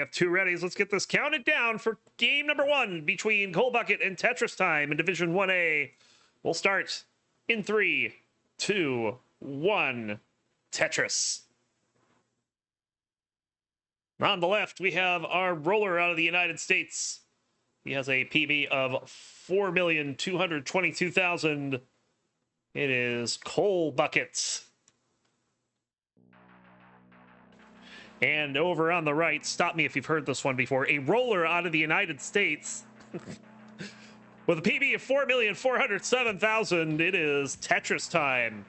have two readies. Let's get this counted down for game number 1 between Coal Bucket and Tetristime in Division 1A. We'll start in 3, 2, 1. Tetris. On the left, we have our roller out of the United States. He has a PB of 4,222,000. It is Coal Bucket. And over on the right, stop me if you've heard this one before, a roller out of the United States with a PB of 4,407,000. It is Tetristime.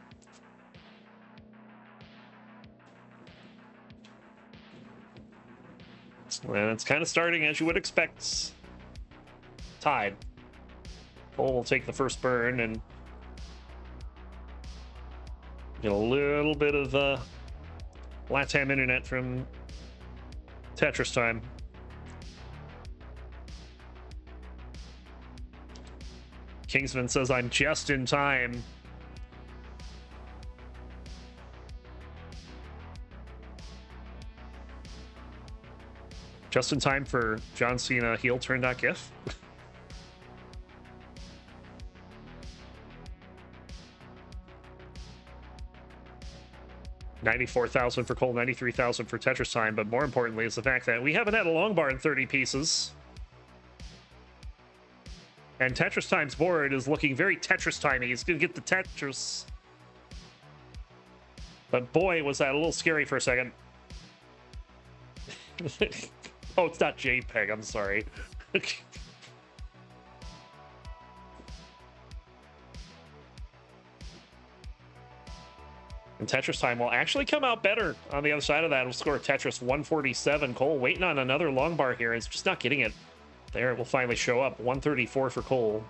And it's kind of starting as you would expect. Tied. Cole will take the first burn and get a little bit of LATAM internet from Tetristime. Kingsman says, I'm just in time. Just in time for John Cena heel turn.gif. 94,000 for Cole, 93,000 for Tetristime, but more importantly is the fact that we haven't had a long bar in 30 pieces. And Tetristime's board is looking very Tetris-timey. He's going to get the Tetris. But boy, was that a little scary for a second. Oh, it's not JPEG, I'm sorry. And Tetristime will actually come out better on the other side of that. We'll score Tetris 147. Cole waiting on another long bar here. It's just not getting it. There it will finally show up. 134 for Cole.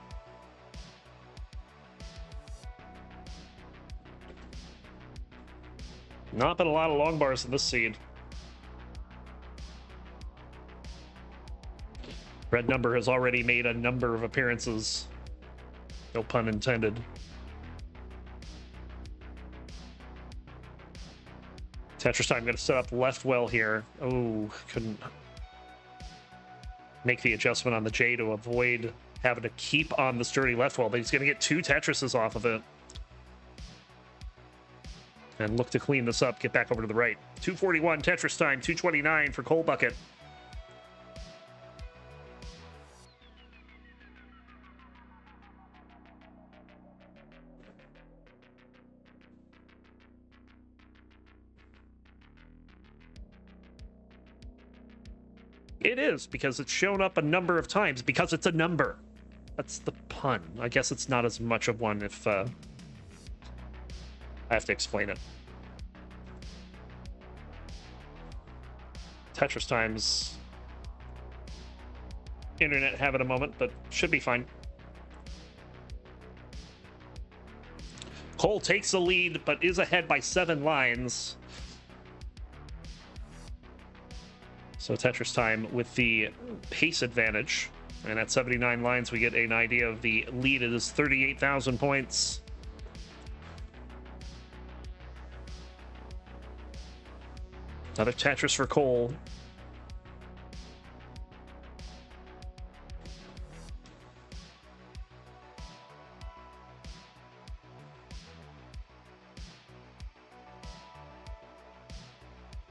Not been a lot of long bars in this seed. Red number has already made a number of appearances. No pun intended. Tetristime going to set up left well here. Oh, couldn't make the adjustment on the J to avoid having to keep on the sturdy left well, but he's going to get 2 Tetrises off of it. And look to clean this up, get back over to the right. 241 Tetristime, 229 for Coal Bucket. It is, because it's shown up a number of times, because it's a number. That's the pun. I guess it's not as much of one if I have to explain it. Tetristime's internet having a moment, but should be fine. Cole takes the lead, but is ahead by 7 lines. So Tetristime with the pace advantage. And at 79 lines, we get an idea of the lead. It is 38,000 points. Another Tetris for Cole.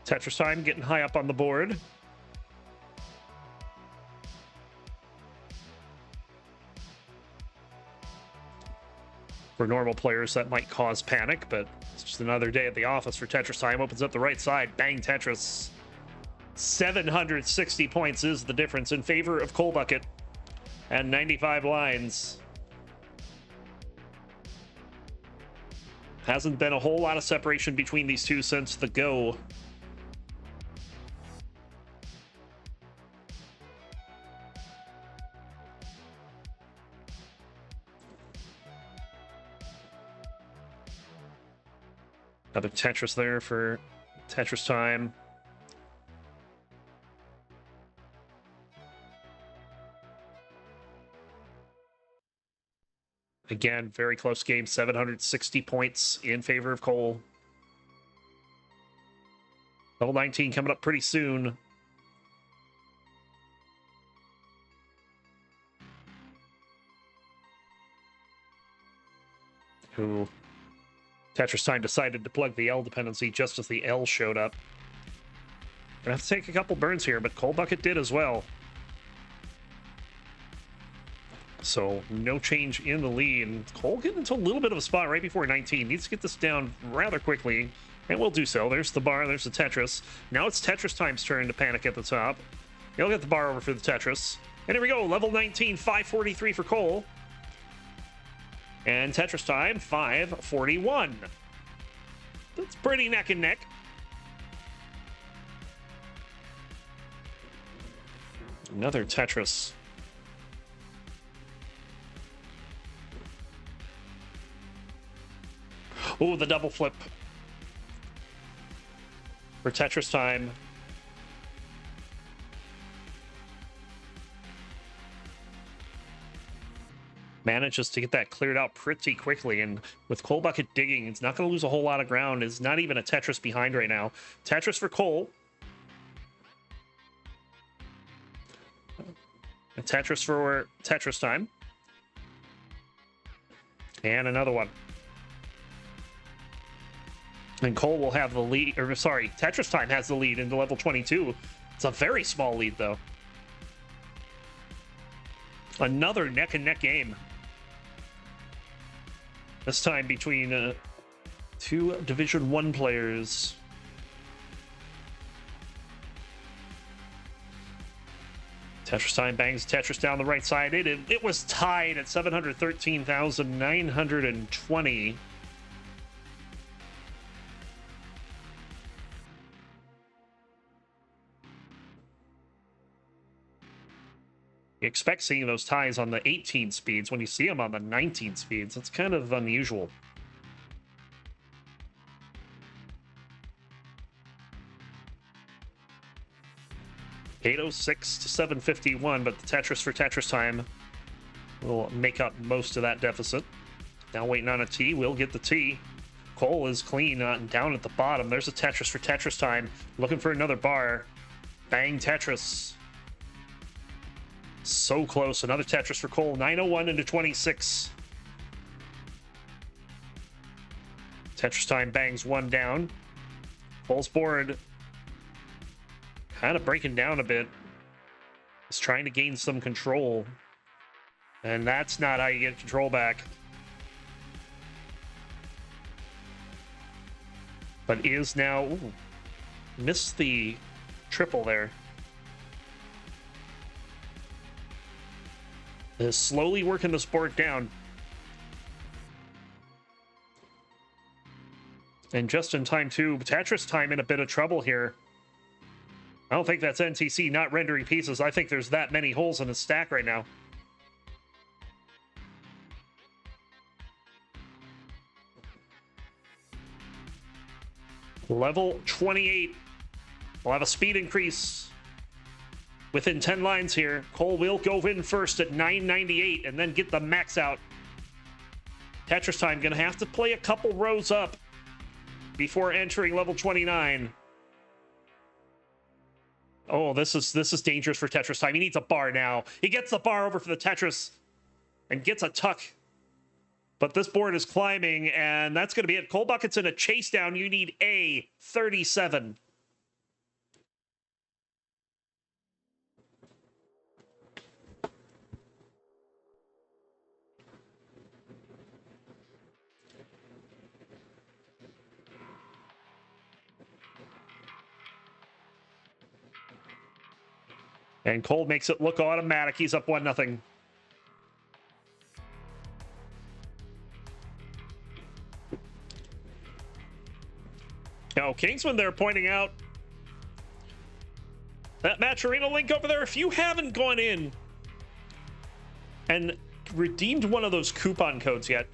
Tetristime getting high up on the board. For normal players, that might cause panic, but it's just another day at the office for Tetristime. Opens up the right side. Bang, Tetris. 760 points is the difference in favor of Coal Bucket. And 95 lines. Hasn't been a whole lot of separation between these two since the go. Another Tetris there for Tetristime. Again, very close game. 760 points in favor of Cole. Level 19 coming up pretty soon. who Tetristime decided to plug the L dependency just as the L showed up. Gonna have to take a couple burns here, but Cold Bucket did as well. So no change in the lead. And Cole getting into a little bit of a spot right before 19. Needs to get this down rather quickly, and will do so. There's the bar, there's the Tetris. Now it's Tetristime's turn to panic at the top. He'll get the bar over for the Tetris. And here we go, level 19, 543 for Cole. And Tetristime, 541. That's pretty neck and neck. Another Tetris. Oh, the double flip for Tetristime. Manages to get that cleared out pretty quickly, and with Cold Bucket digging, it's not going to lose a whole lot of ground. It's not even a Tetris behind right now. Tetris for Cole. A Tetris for Tetristime. And another one. And Cole will have the lead, or sorry, Tetristime has the lead into level 22. It's a very small lead, though. Another neck-and-neck game. This time between two Division 1 players. Tetristime bangs Tetris down the right side. It was tied at 713,920. You expect seeing those ties on the 18 speeds. When you see them on the 19 speeds, it's kind of unusual. $806 to 751, but the Tetris for Tetristime will make up most of that deficit. Now waiting on a T. We'll get the T. Cole is clean down at the bottom. There's a Tetris for Tetristime. Looking for another bar. Bang Tetris. So close. Another Tetris for Cole. 901 into 26. Tetristime bangs one down. Cole's board kind of breaking down a bit. He's trying to gain some control. And that's not how you get control back. But is now... Ooh, missed the triple there. Is slowly working this board down. And just in time, too. Tetristime in a bit of trouble here. I don't think that's NTC not rendering pieces. I think there's that many holes in his stack right now. Level 28. We'll have a speed increase within 10 lines here. Cole will go in first at 998 and then get the max out. Tetristime gonna have to play a couple rows up before entering level 29. Oh, this is dangerous for Tetristime. He needs a bar now. He gets the bar over for the Tetris and gets a tuck. But this board is climbing, and that's going to be it. Cold Bucket's in a chase down. You need a 37. And Cole makes it look automatic. He's up 1-0. Now, Kingsman there pointing out that Match Arena link over there. If you haven't gone in and redeemed one of those coupon codes yet,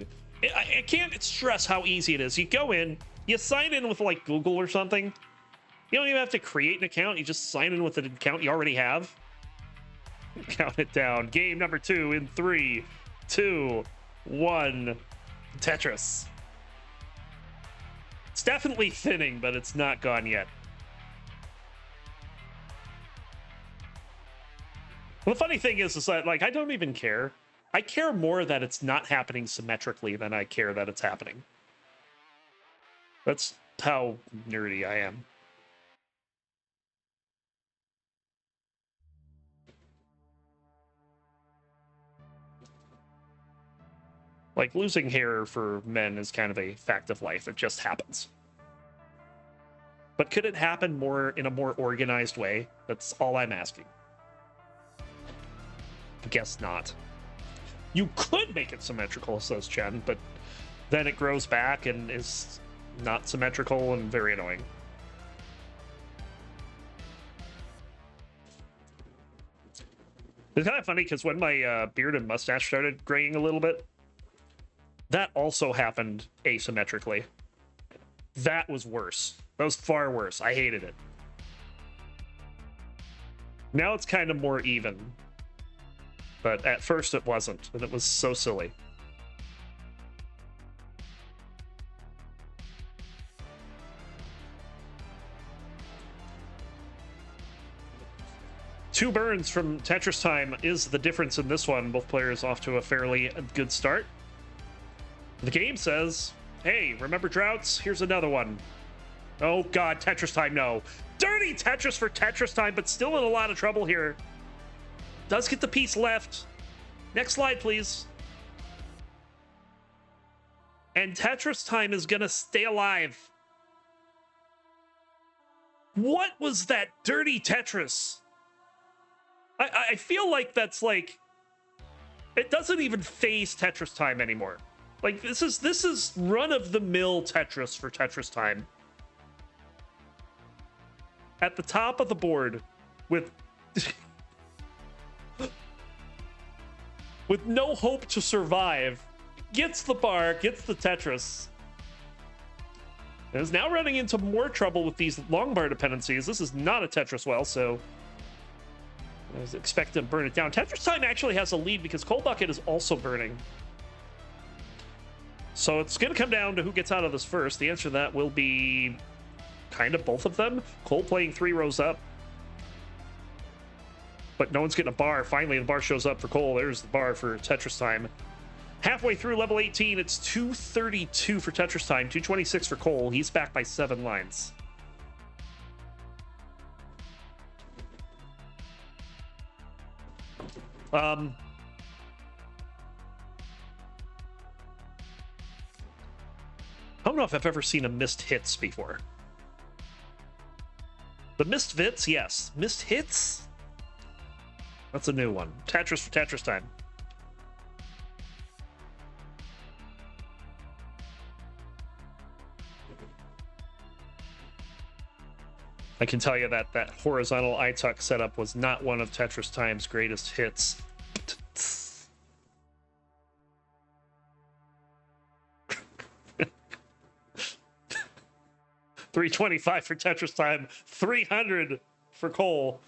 I can't stress how easy it is. You go in, you sign in with like Google or something. You don't even have to create an account. You just sign in with an account you already have. Count it down. Game number 2 in 3, 2, 1. Tetris. It's definitely thinning, but it's not gone yet. Well, the funny thing is that, like, I don't even care. I care more that it's not happening symmetrically than I care that it's happening. That's how nerdy I am. Like, losing hair for men is kind of a fact of life. It just happens. But could it happen more in a more organized way? That's all I'm asking. I guess not. You could make it symmetrical, says Chen, but then it grows back and is not symmetrical and very annoying. It's kind of funny because when my beard and mustache started graying a little bit, that also happened asymmetrically. That was worse. That was far worse. I hated it. Now it's kind of more even. But at first it wasn't, and it was so silly. Two burns from Tetristime is the difference in this one. Both players off to a fairly good start. The game says, hey, remember droughts? Here's another one. Oh god, Tetristime, no. Dirty Tetris for Tetristime, but still in a lot of trouble here. Does get the piece left. Next slide, please. And Tetristime is gonna stay alive. What was that dirty Tetris? I feel like that's like, it doesn't even phase Tetristime anymore. Like, this is run-of-the-mill Tetris for Tetristime. At the top of the board with with no hope to survive, gets the bar, gets the Tetris, and is now running into more trouble with these long bar dependencies. This is not a Tetris well, so I was expecting to burn it down. Tetristime actually has a lead because Cold Bucket is also burning. So it's going to come down to who gets out of this first. The answer to that will be kind of both of them. Cole playing 3 rows up. But no one's getting a bar. Finally, the bar shows up for Cole. There's the bar for Tetristime. Halfway through level 18, it's 232 for Tetristime, 226 for Cole. He's back by 7 lines. I don't know if I've ever seen a missed hits before. The missed vits, yes. Missed hits? That's a new one. Tetris for Tetristime. I can tell you that that horizontal iTuck setup was not one of Tetristime's greatest hits. 325 for Tetristime, 300 for Cole.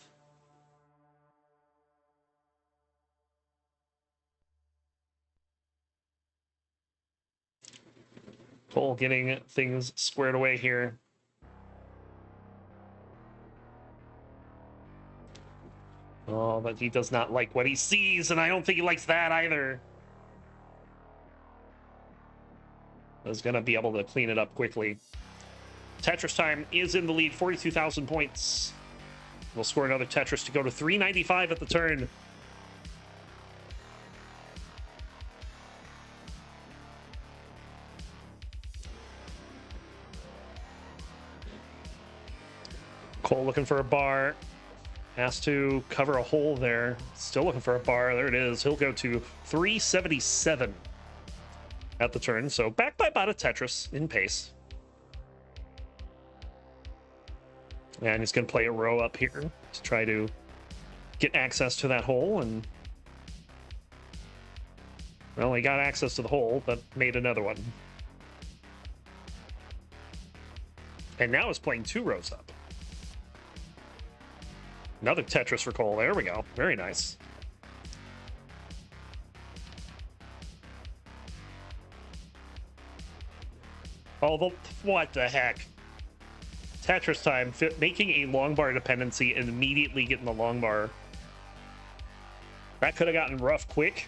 Cole getting things squared away here. Oh, but he does not like what he sees, and I don't think he likes that either. Is going to be able to clean it up quickly. Tetristime is in the lead, 42,000 points. We'll score another Tetris to go to 395 at the turn. Cole looking for a bar. Has to cover a hole there. Still looking for a bar. There it is. He'll go to 377 at the turn. So back by about a Tetris in pace. And he's going to play a row up here to try to get access to that hole. And, well, he got access to the hole, but made another one. And now he's playing 2 rows up. Another Tetris for Cole. There we go. Very nice. Oh, what the heck? Tetristime making a long bar dependency and immediately getting the long bar. That could have gotten rough quick.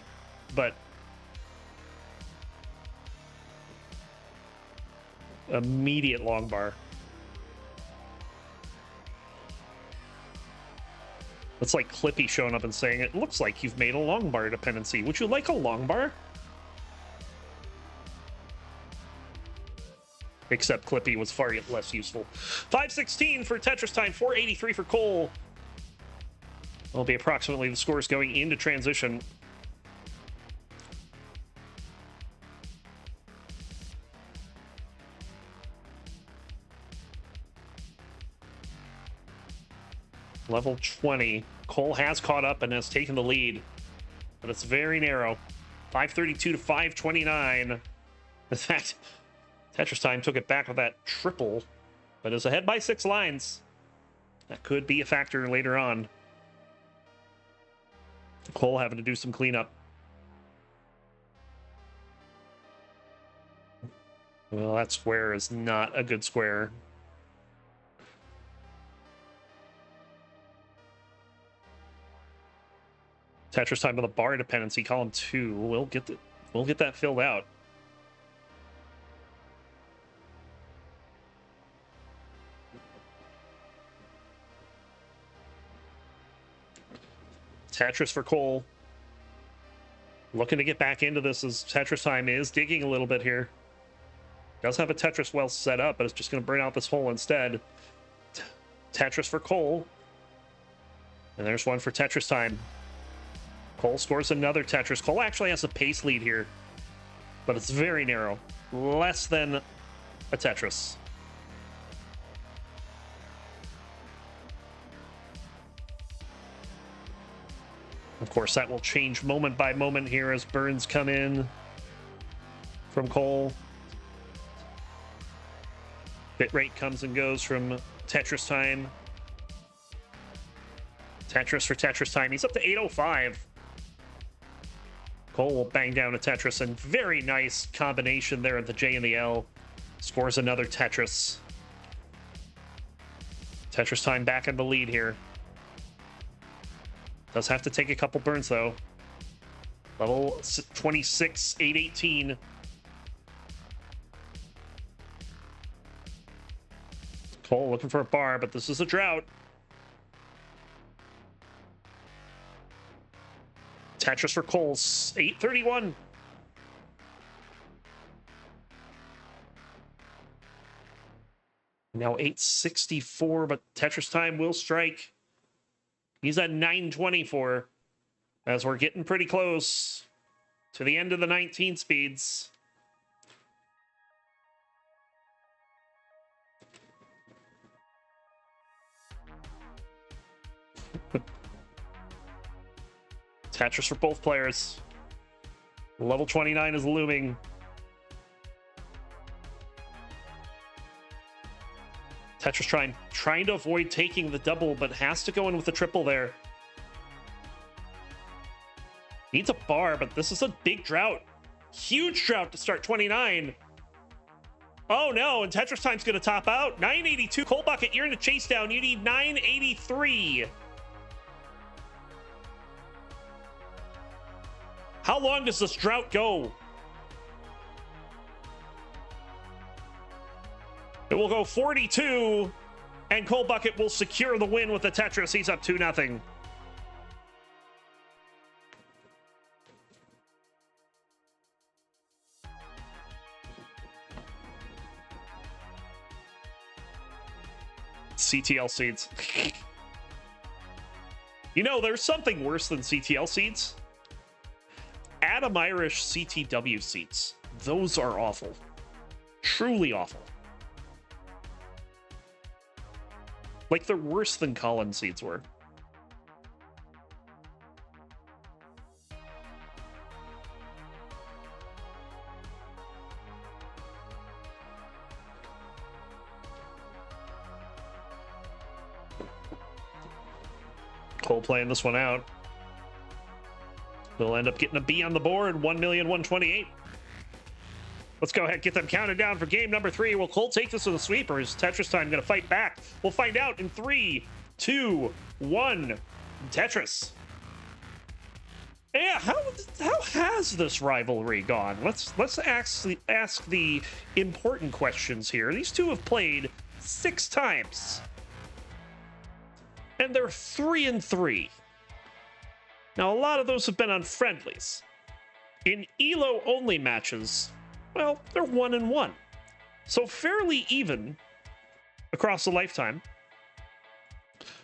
but immediate long bar. It's like Clippy showing up and saying, it looks like you've made a long bar dependency. Would you like a long bar? Except Clippy was far less useful. 516 for Tetristime, 483 for Cole. Will be approximately the scores going into transition. Level 20. Cole has caught up and has taken the lead, but it's very narrow. 532 to 529. In fact, Tetristime took it back with that triple, but is ahead by 6 lines. That could be a factor later on. Cole having to do some cleanup. Well, that square is not a good square. Tetristime with a bar dependency, column 2. We'll get that filled out. Tetris for Cole. Looking to get back into this as Tetristime is digging a little bit here. Does have a Tetris well set up, but it's just going to burn out this hole instead. Tetris for Cole. And there's one for Tetristime. Cole scores another Tetris. Cole actually has a pace lead here, but it's very narrow. Less than a Tetris. Of course, that will change moment by moment here as burns come in from Cole. Bitrate comes and goes from Tetristime. Tetris for Tetristime. He's up to 805. Cole will bang down a Tetris, and very nice combination there at the J and the L. Scores another Tetris. Tetristime back in the lead here. Does have to take a couple burns, though. Level 26, 818. Cole looking for a bar, but this is a drought. Tetris for Cole's 831. Now 864, but Tetristime will strike. He's at 924 as we're getting pretty close to the end of the 19 speeds. Tetris for both players. Level 29 is looming. Tetris trying to avoid taking the double, but has to go in with the triple there. Needs a bar, but this is a big drought. Huge drought to start 29. Oh no, and Tetristime's going to top out. 982. Cole Bucket, you're in a chase down. You need 983. How long does this drought go? It will go 42, and Cole Bucket will secure the win with the Tetris. He's up 2-0. CTL seeds. You know, there's something worse than CTL seeds. Adam Irish CTW seats. Those are awful. Truly awful. Like, they're worse than Colin seats were. Cole playing this one out. They'll end up getting a B on the board, 1,128,000. Let's go ahead and get them counted down for game number 3. Will Cole take this with a sweep, or is Tetristime going to fight back? We'll find out in 3, 2, 1. Tetris. Yeah, how has this rivalry gone? Let's ask the important questions here. These two have played 6 times, and they're 3-3. Now, a lot of those have been on friendlies. In ELO only matches, well, they're 1-1, so fairly even across the lifetime.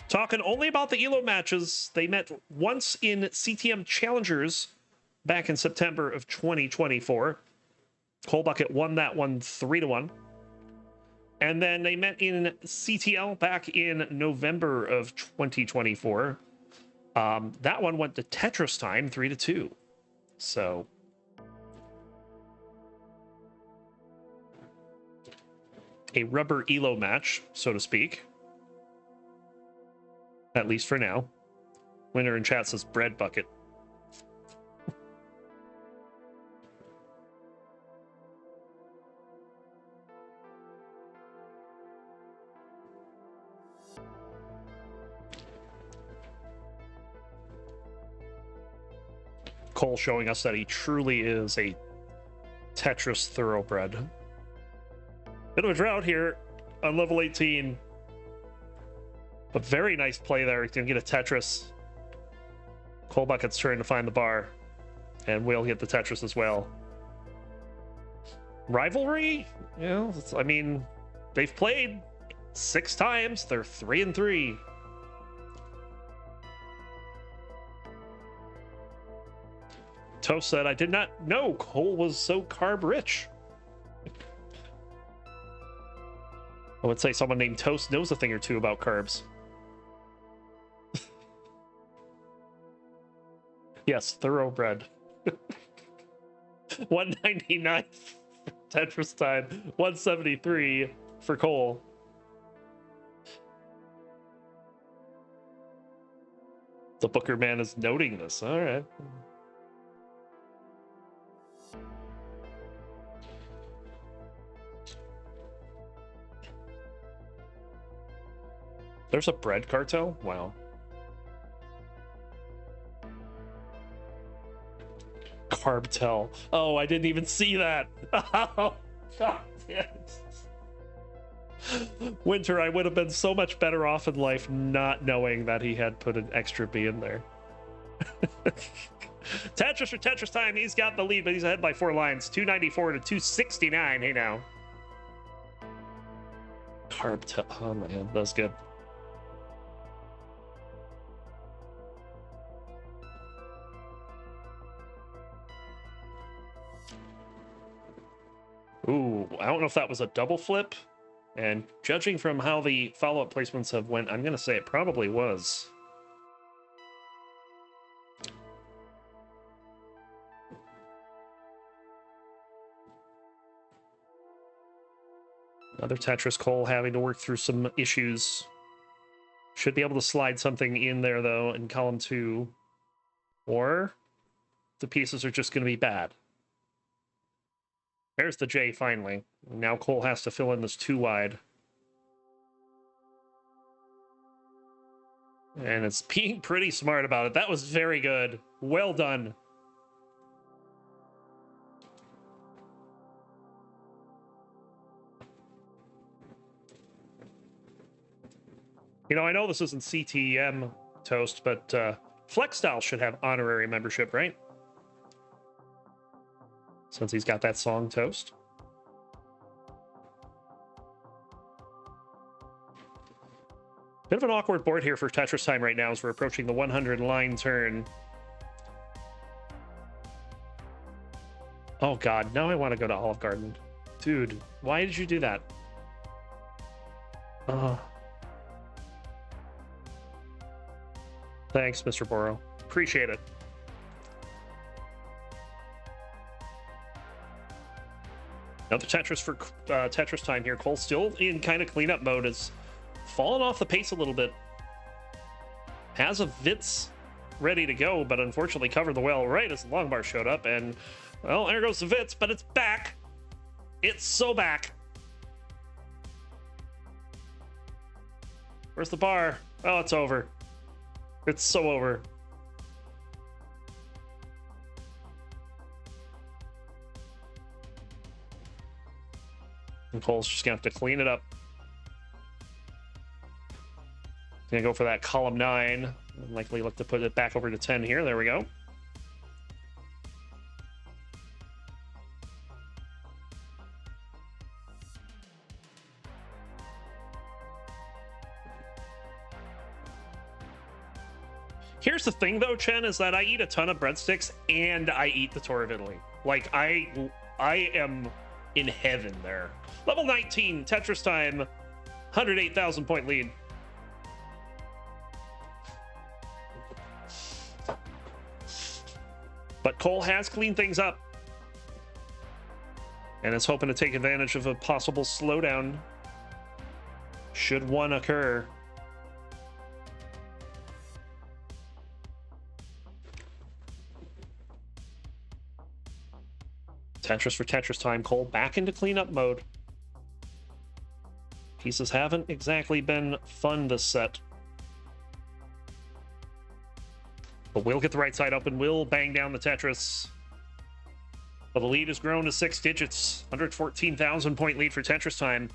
Talking only about the ELO matches, they met once in CTM Challengers back in September of 2024. Coalbucket won that one 3-1. And then they met in CTL back in November of 2024. That one went to Tetristime 3-2. So a rubber ELO match, so to speak. At least for now. Winner in chat says bread bucket. Cole showing us that he truly is a Tetris thoroughbred. Bit of a drought here on level 18. But very nice play there. He's going to get a Tetris. Coalbucket's trying to find the bar. And will get the Tetris as well. Rivalry? You know, I mean, they've played 6 times. They're 3-3. Toast said, I did not know Cole was so carb rich. I would say someone named Toast knows a thing or two about carbs. Yes, thoroughbred. 199 for Tetristime, 173 for Cole. The Booker man is noting this. All right. There's a bread cartel? Wow. Carbtel. Oh, I didn't even see that. Oh, God damn it. Winter, I would have been so much better off in life not knowing that he had put an extra B in there. Tetris or Tetristime, he's got the lead, but he's ahead by 4 lines. 294 to 269. Hey, now. Carbtel. Oh, man, that's good. Ooh, I don't know if that was a double flip. And judging from how the follow-up placements have went, I'm going to say it probably was. Another Tetris Cole having to work through some issues. Should be able to slide something in there, though, in column 2. Or the pieces are just going to be bad. There's the J, finally. Now Cole has to fill in this 2 wide. And it's being pretty smart about it. That was very good. Well done. You know, I know this isn't CTM Toast, but Flexstyle should have honorary membership, right? Since he's got that song Toast. Bit of an awkward board here for Tetristime right now as we're approaching the 100 line turn. Oh God, now I want to go to Olive Garden. Dude, why did you do that? Thanks, Mr. Borrow. Appreciate it. Another Tetris for Tetristime here. Cole still in kind of cleanup mode. Has fallen off the pace a little bit. Has a Vitz ready to go, but unfortunately covered the well right as the long bar showed up. And, well, there goes the Vitz, but it's back. It's so back. Where's the bar? Oh, it's over. It's so over. And Cole's just gonna have to clean it up. Gonna go for that column 9. Likely look to put it back over to 10 here. There we go. Here's the thing, though, Chen, is that I eat a ton of breadsticks and I eat the tour of Italy. Like, I am in heaven there. Level 19, Tetristime, 108,000 point lead. But Cole has cleaned things up and is hoping to take advantage of a possible slowdown should one occur. Tetris for Tetristime. Cole back into cleanup mode. Pieces haven't exactly been fun this set. But we'll get the right side up and we'll bang down the Tetris. Well, the lead has grown to 6 digits. 114,000 point lead for Tetristime.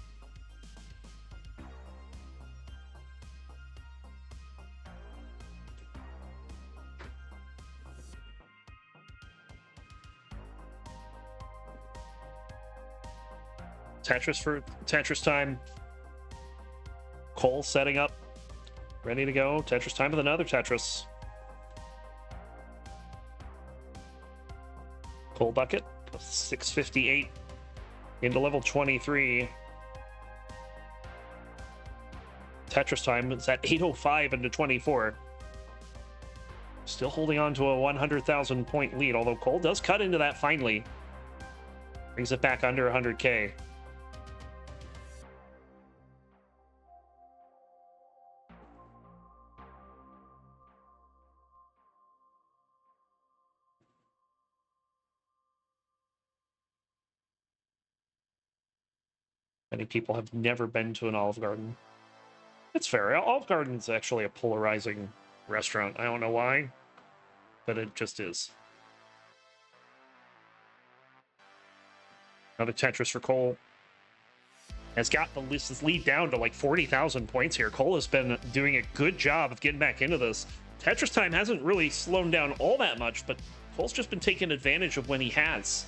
Tetris for Tetristime. Cole setting up. Ready to go. Tetristime with another Tetris. Cole bucket of 658 into level 23. Tetristime is at 805 into 24. Still holding on to a 100,000 point lead, although Cole does cut into that finally. Brings it back under 100K. Many people have never been to an Olive Garden. It's fair. Olive Garden's actually a polarizing restaurant. I don't know why, but it just is. Another Tetris for Cole. Has got the lead down to like 40,000 points here. Cole has been doing a good job of getting back into this. Tetristime hasn't really slowed down all that much, but Cole's just been taking advantage of when he has.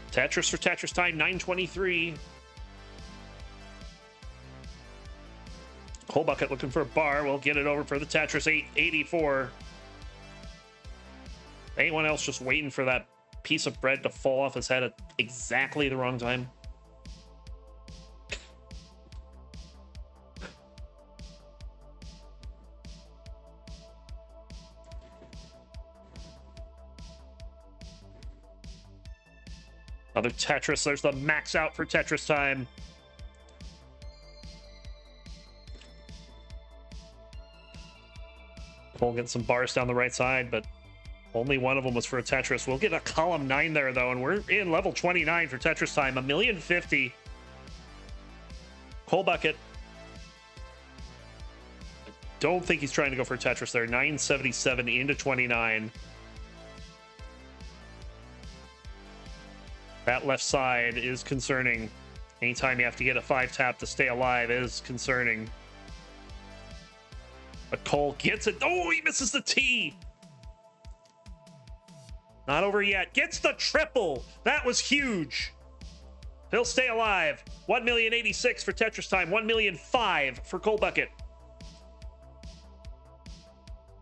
Tetris for Tetristime, 923. Cole bucket looking for a bar. We'll get it over for the Tetris, 884. Anyone else just waiting for that piece of bread to fall off his head at exactly the wrong time? Another Tetris. There's the max out for Tetristime. We'll get some bars down the right side, but only one of them was for a Tetris. We'll get a column 9 there, though, and we're in level 29 for Tetristime. 1,050,000. Cole bucket. I don't think he's trying to go for a Tetris there. 977 into 29. That left side is concerning. Anytime you have to get a 5-tap to stay alive is concerning. But Cole gets it. Oh, he misses the T. Not over yet. Gets the triple. That was huge. He'll stay alive. 1,086,000 for Tetristime. 1,005,000 for Cole bucket.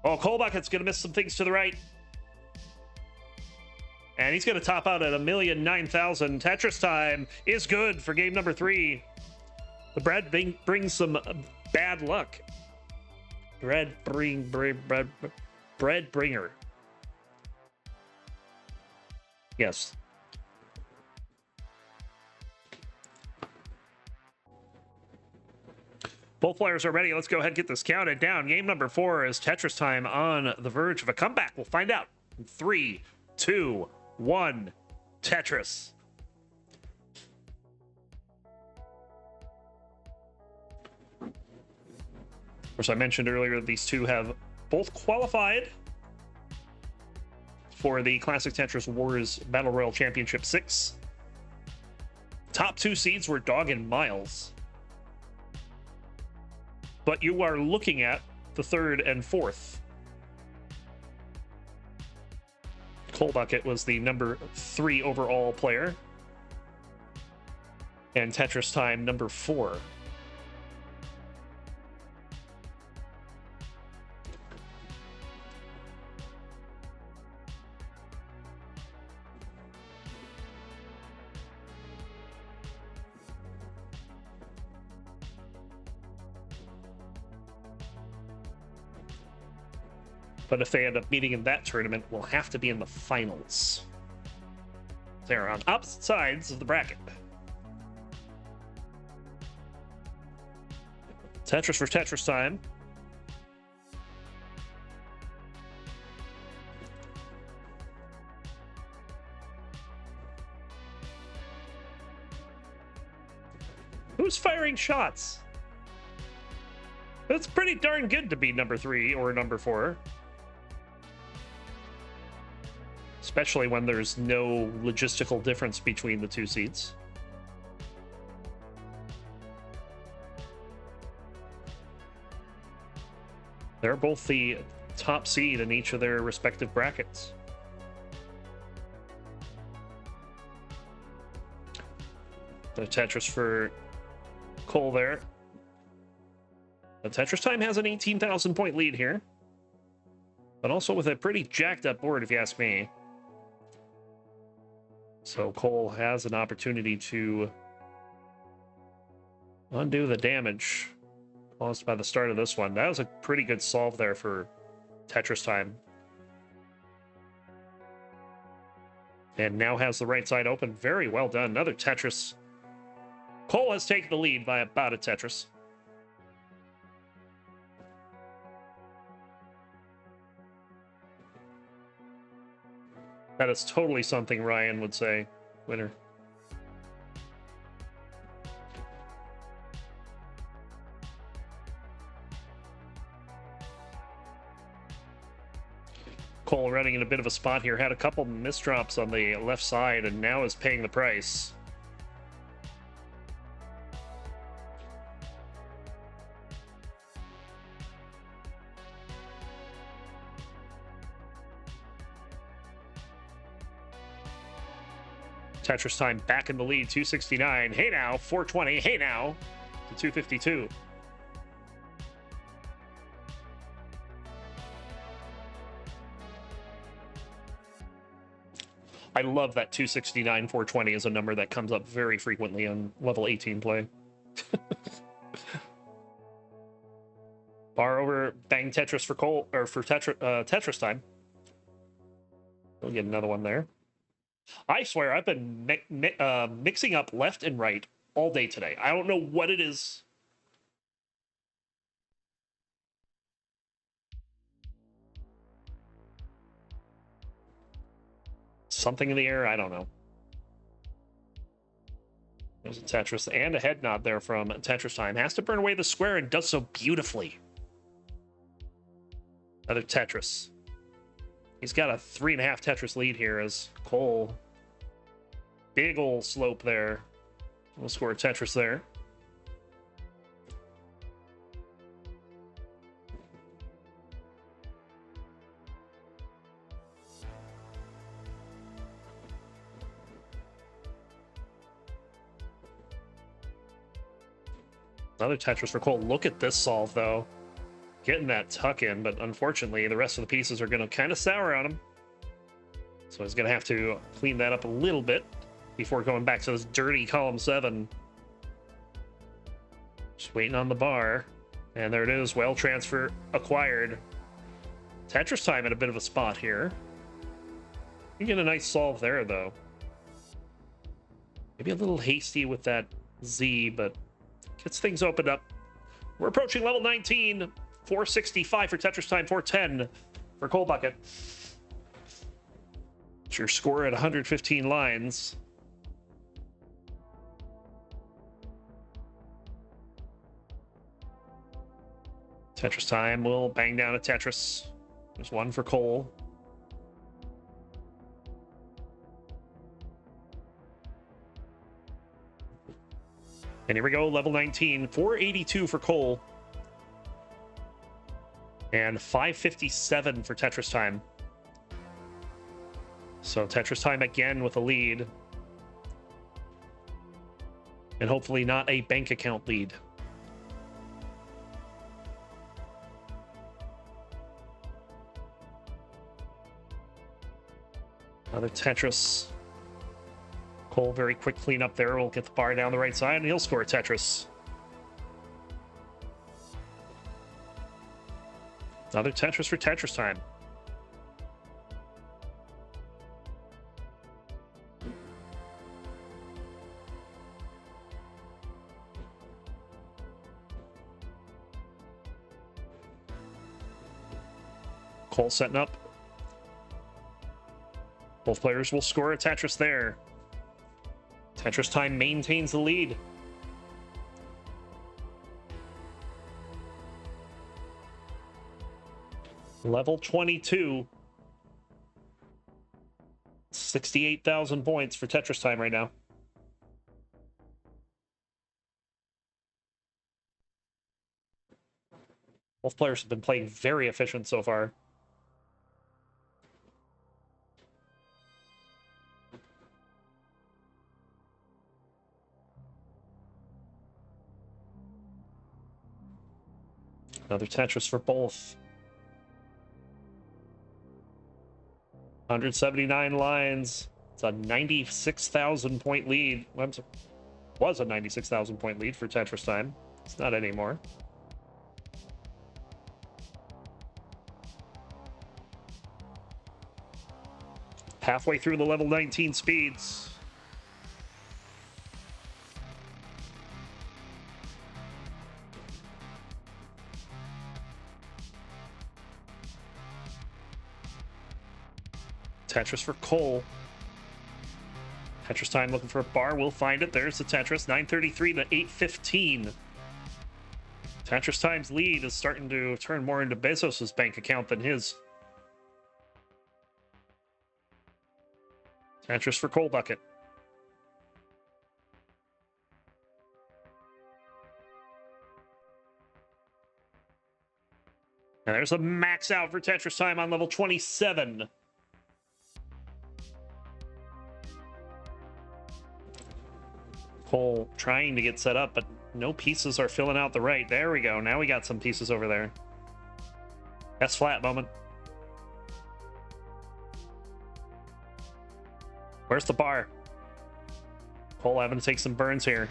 Oh, Cole bucket's going to miss some things to the right. And he's going to top out at 1,009,000. Tetristime is good for game number 3. The bread brings some bad luck. Bread bringer. Yes. Both players are ready. Let's go ahead and get this counted down. Game number 4 is Tetristime on the verge of a comeback. We'll find out in 3, 2, 1, Tetris. Of course, I mentioned earlier these two have both qualified for the Classic Tetris Wars Battle Royale Championship 6. Top two seeds were Dog and Miles. But you are looking at the third and fourth. Coal Bucket was the number 3 overall player. And Tetristime, number 4. But if they end up meeting in that tournament, we'll have to be in the finals. They're on opposite sides of the bracket. Tetris for Tetristime. Who's firing shots? It's pretty darn good to be number 3 or number 4. Especially when there's no logistical difference between the two seeds. They're both the top seed in each of their respective brackets. The Tetris for Cole there. The Tetristime has an 18,000 point lead here, but also with a pretty jacked up board, if you ask me. So Cole has an opportunity to undo the damage caused by the start of this one. That was a pretty good solve there for Tetristime. And now has the right side open. Very well done. Another Tetris. Cole has taken the lead by about a Tetris. That is totally something Ryan would say. Winner. Cole running in a bit of a spot here. Had a couple misdrops on the left side and now is paying the price. Tetristime back in the lead, 269. Hey now, 420. Hey now, to 252. I love that 269, 420 is a number that comes up very frequently on level 18 play. Bar over, bang Tetris for Cole, or for Tetristime. We'll get another one there. I swear, I've been mixing up left and right all day today. I don't know what it is. Something in the air, I don't know. There's a Tetris and a head nod there from Tetristime. Has to burn away the square and does so beautifully. Another Tetris. He's got a 3.5 Tetris lead here as Cole. Big ol' slope there. We'll score a Tetris there. Another Tetris for Cole. Look at this solve, though. Getting that tuck in, but unfortunately, the rest of the pieces are going to kind of sour on him. So he's going to have to clean that up a little bit before going back to this dirty column 7. Just waiting on the bar. And there it is. Well transfer acquired. Tetristime in a bit of a spot here. You get a nice solve there, though. Maybe a little hasty with that Z, but gets things opened up. We're approaching level 19. 465 for Tetristime, 410 for Coal Bucket. It's your score at 115 lines. Tetristime will bang down a Tetris. There's one for Cole. And here we go, level 19, 482 for Cole. And 557 for Tetristime. So Tetristime again with a lead. And hopefully not a bank account lead. Another Tetris. Cole, very quick cleanup there. Will get the bar down the right side, and he'll score a Tetris. Another Tetris for Tetristime. Cole setting up. Both players will score a Tetris there. Tetristime maintains the lead. Level 22. 68,000 points for Tetristime right now. Both players have been playing very efficient so far. Another Tetris for both. 179 lines. It's a 96,000 point lead. Was a 96,000 point lead for Tetristime. It's not anymore. Halfway through the level 19 speeds. Tetris for Cole. Tetristime looking for a bar. We'll find it. There's the Tetris. 933 to 815. Tetristime's lead is starting to turn more into Bezos's bank account than his. Tetris for Cole Bucket. And there's a max out for Tetristime on level 27. Cole trying to get set up, but no pieces are filling out the right. There we go. Now we got some pieces over there. S flat moment. Where's the bar? Cole having to take some burns here.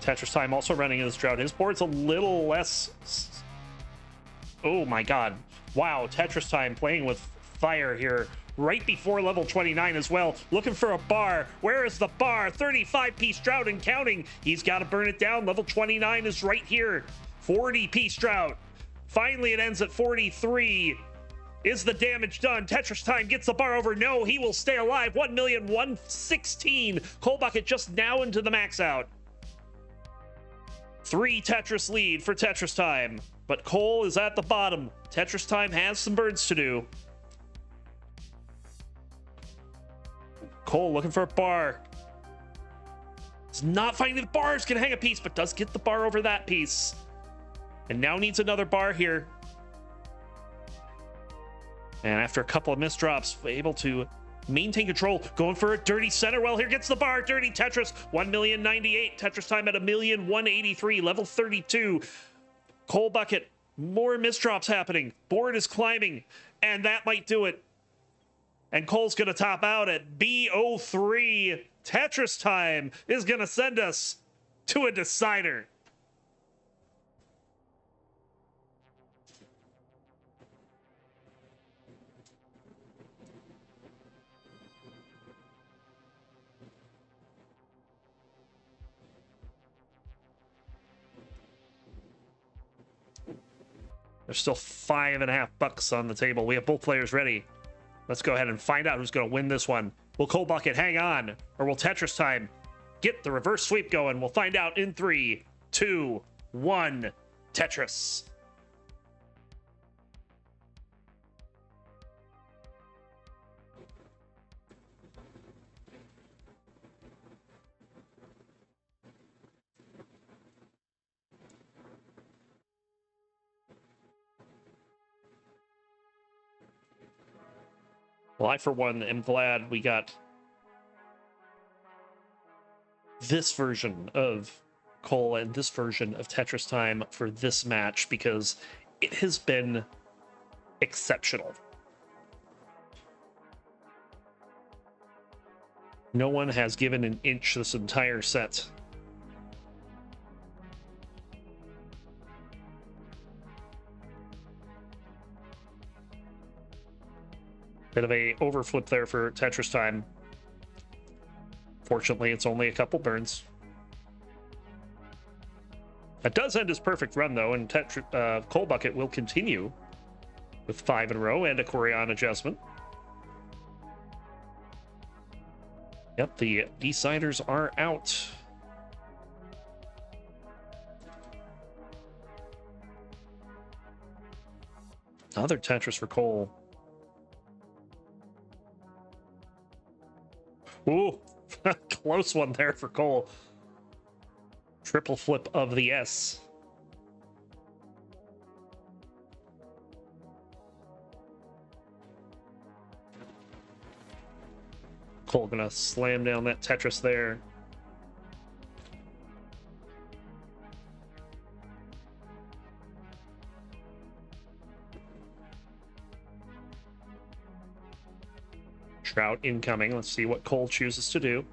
Tetristime also running his drought. His board's a little less... Oh my god. Wow, Tetristime playing with fire here. Right before level 29 as well. Looking for a bar. Where is the bar? 35-piece drought and counting. He's got to burn it down. Level 29 is right here. 40-piece drought. Finally, it ends at 43. Is the damage done? Tetristime gets the bar over. No, he will stay alive. 1,116,000. Cole Bucket just now into the max out. 3 Tetris lead for Tetristime. But Cole is at the bottom. Tetristime has some birds to do. Cole looking for a bar. He's not finding the bars. Can hang a piece, but does get the bar over that piece. And now needs another bar here. And after a couple of misdrops, able to maintain control. Going for a dirty center. Well, here gets the bar. Dirty Tetris. 1,098,000. Tetristime at 1,183,000. Level 32. Cole Bucket. More misdrops happening. Board is climbing. And that might do it. And Cole's going to top out at B03. Tetristime is going to send us to a decider. There's still $5.50 on the table. We have both players ready. Let's go ahead and find out who's going to win this one. Will Cole Bucket hang on? Or will Tetristime get the reverse sweep going? We'll find out in 3, 2, 1. Tetris. Well, I, for one, am glad we got this version of Cole and this version of Tetristime for this match, because it has been exceptional. No one has given an inch this entire set. Bit of a overflip there for Tetristime. Fortunately, it's only a couple burns. That does end his perfect run, though, and Coal Bucket will continue with 5 in a row and a Corian adjustment. Yep, the deciders are out. Another Tetris for Cole. Ooh, close one there for Cole. Triple flip of the S. Cole gonna slam down that Tetris there. Trout incoming. Let's see what Cole chooses to do.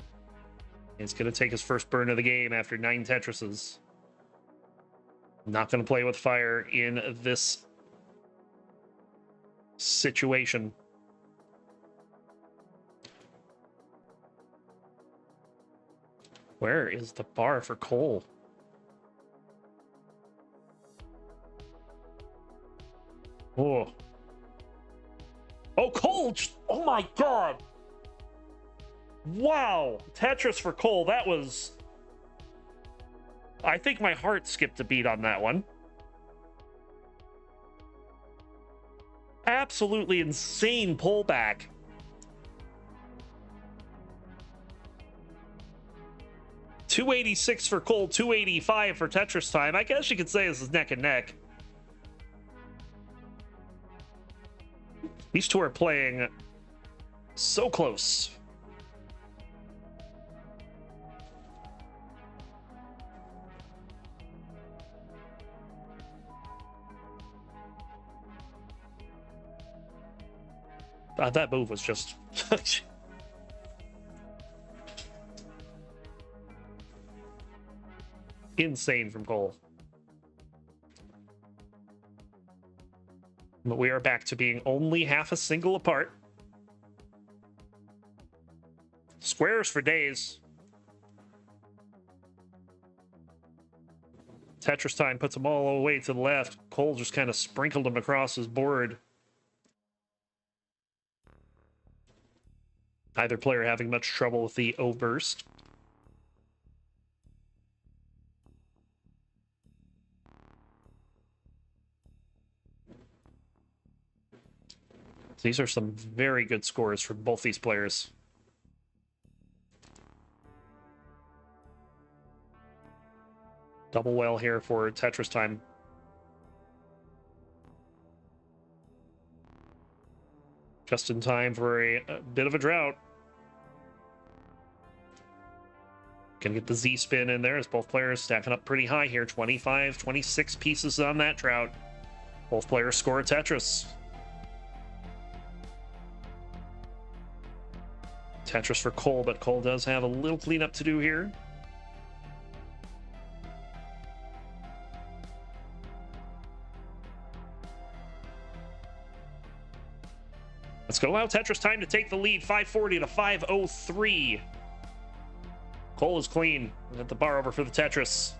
He's going to take his first burn of the game after 9 Tetrises. Not going to play with fire in this situation. Where is the bar for Cole? Oh. Oh, Cole! Oh my god! Wow! Tetris for Cole. That was... I think my heart skipped a beat on that one. Absolutely insane pullback. $286 for Cole, $285 for Tetristime. I guess you could say this is neck and neck. These two are playing so close. That move was just... insane from Cole. But we are back to being only half a single apart. Squares for days. Tetristime puts them all the way to the left. Cole just kind of sprinkled them across his board. Neither player having much trouble with the O burst. These are some very good scores for both these players. Double well here for Tetristime. Just in time for a bit of a drought. Gonna get the Z spin in there as both players stacking up pretty high here. 25, 26 pieces on that drought. Both players score a Tetris. Tetris for Cole, but Cole does have a little cleanup to do here. Let's go out. Tetristime to take the lead, 540 to 503. Cole is clean. At the bar over for the Tetris.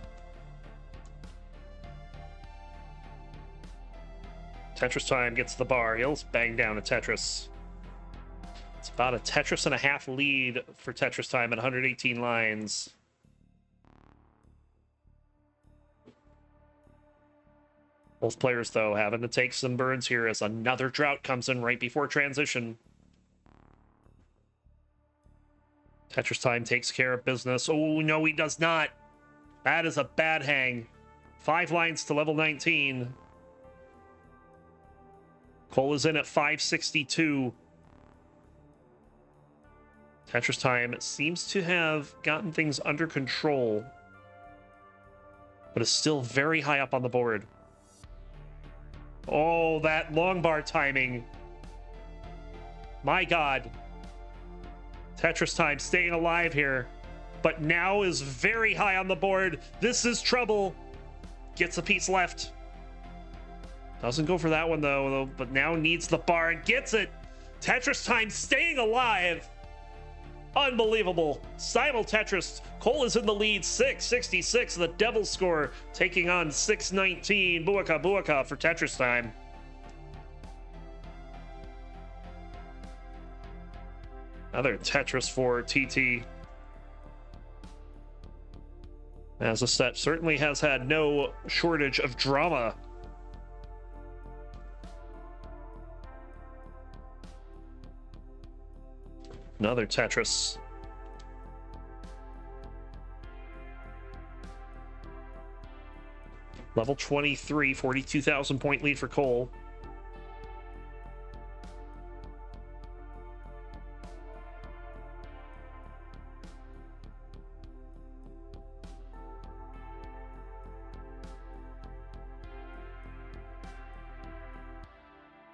Tetristime gets the bar. He'll bang down a Tetris. It's about a Tetris and a half lead for Tetristime at 118 lines. Both players, though, having to take some burns here as another drought comes in right before transition. Tetristime takes care of business. Oh, no, he does not. That is a bad hang. 5 lines to level 19. Cole is in at 562. Tetris Time seems to have gotten things under control, but is still very high up on the board. Oh, that long bar timing. My God. Tetris Time staying alive here, but now is very high on the board. This is trouble. Gets a piece left. Doesn't go for that one though, but now needs the bar and gets it. Tetris Time staying alive. Unbelievable. Simul Tetris. Cole is in the lead, 666. The Devil score taking on 619. Buaka Buaka for Tetris Time. Another Tetris for TT. As a set certainly has had no shortage of drama. Another Tetris. Level 23, 42,000 point lead for Cole.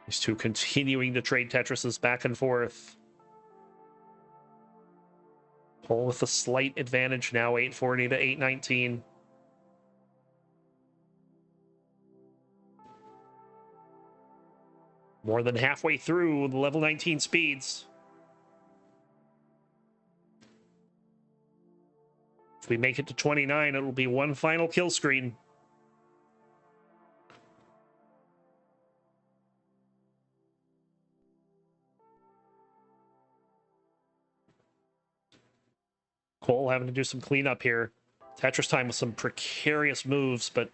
These two continuing to trade Tetrises back and forth. Cole with a slight advantage now, 840 to 819. More than halfway through the level 19 speeds. If we make it to 29, it'll be one final kill screen. Cole having to do some cleanup here. Tetris Time with some precarious moves, but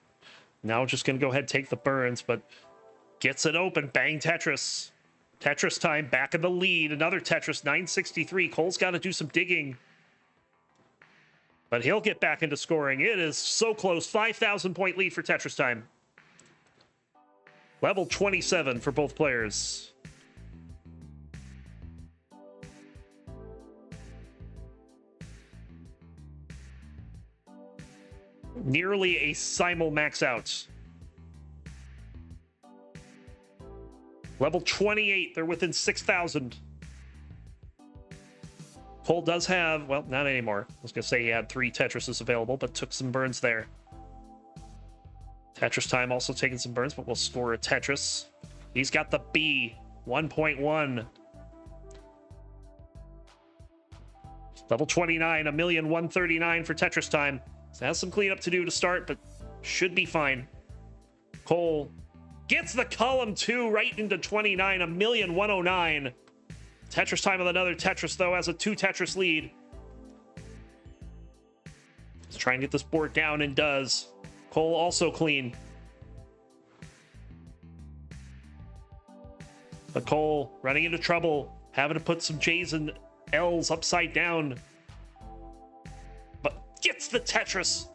now just going to go ahead and take the burns, but gets it open. Bang Tetris. Tetris Time back in the lead. Another Tetris, 963. Cole's got to do some digging, but he'll get back into scoring. It is so close. 5,000 point lead for Tetris Time. Level 27 for both players. Nearly a simul max out. Level 28, they're within 6,000. Cole does have, well, not anymore. I was going to say he had 3 Tetrises available, but took some burns there. Tetris Time also taking some burns, but we'll score a Tetris. He's got the B, 1.1. Level 29, 1,139 for Tetris Time. So has some cleanup to do to start, but should be fine. Cole gets the column 2 right into 29, 1,109. Tetris Time with another Tetris, though, has a 2 Tetris lead. Let's try and get this board down, and does. Cole also clean. But Cole running into trouble, having to put some J's and L's upside down. Gets the Tetris.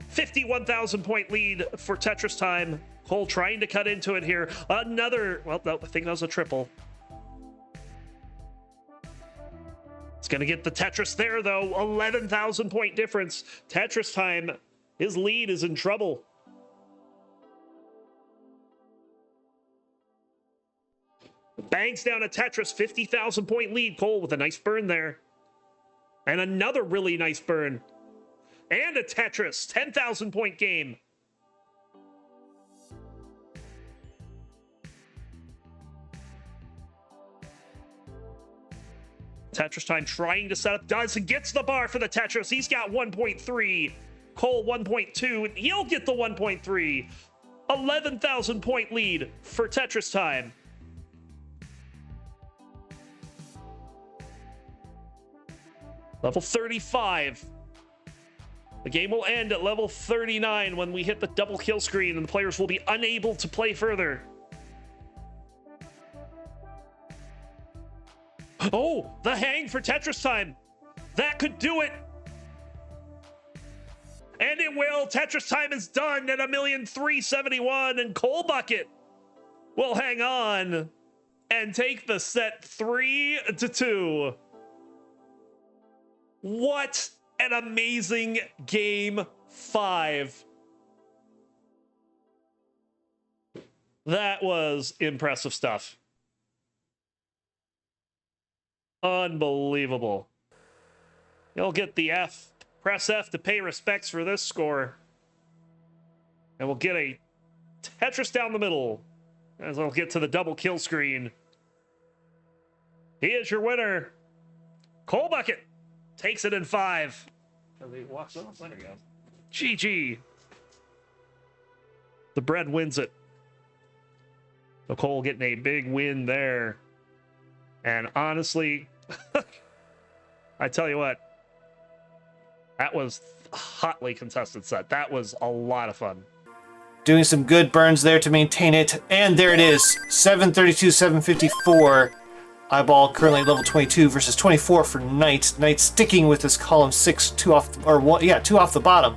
51,000 point lead for Tetris Time. Cole trying to cut into it here. Another, well, no, I think that was a triple. It's going to get the Tetris there, though. 11,000 point difference. Tetris Time, his lead is in trouble. Bangs down a Tetris. 50,000 point lead. Cole with a nice burn there. And another really nice burn. And a Tetris, 10,000 point game. Tetris Time trying to set up, does, and gets the bar for the Tetris. He's got 1.3. Cole 1.2, and he'll get the 1.3. 11,000 point lead for Tetris Time. Level 35. The game will end at level 39 when we hit the double kill screen, and the players will be unable to play further. Oh, the hang for Tetris Time. That could do it. And it will. Tetris Time is done at 1,371, and Cole Bucket will hang on and take the set 3-2. What an amazing game 5. That was impressive stuff. Unbelievable. You'll get the F. Press F to pay respects for this score. And we'll get a Tetris down the middle as I'll get to the double kill screen. He is your winner. Coal Bucket takes it in 5. There you go. GG. The bread wins it. Nicole getting a big win there. And honestly, I tell you what, that was a hotly contested set. That was a lot of fun. Doing some good burns there to maintain it. And there it is. 732, 754. Eyeball currently level 22 versus 24 for Knight. Knight sticking with his column 6, 2 off, or one, yeah, 2 off the bottom.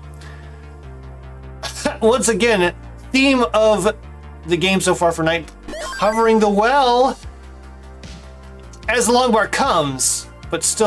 Once again, theme of the game so far for Knight, covering the well as the long bar comes, but still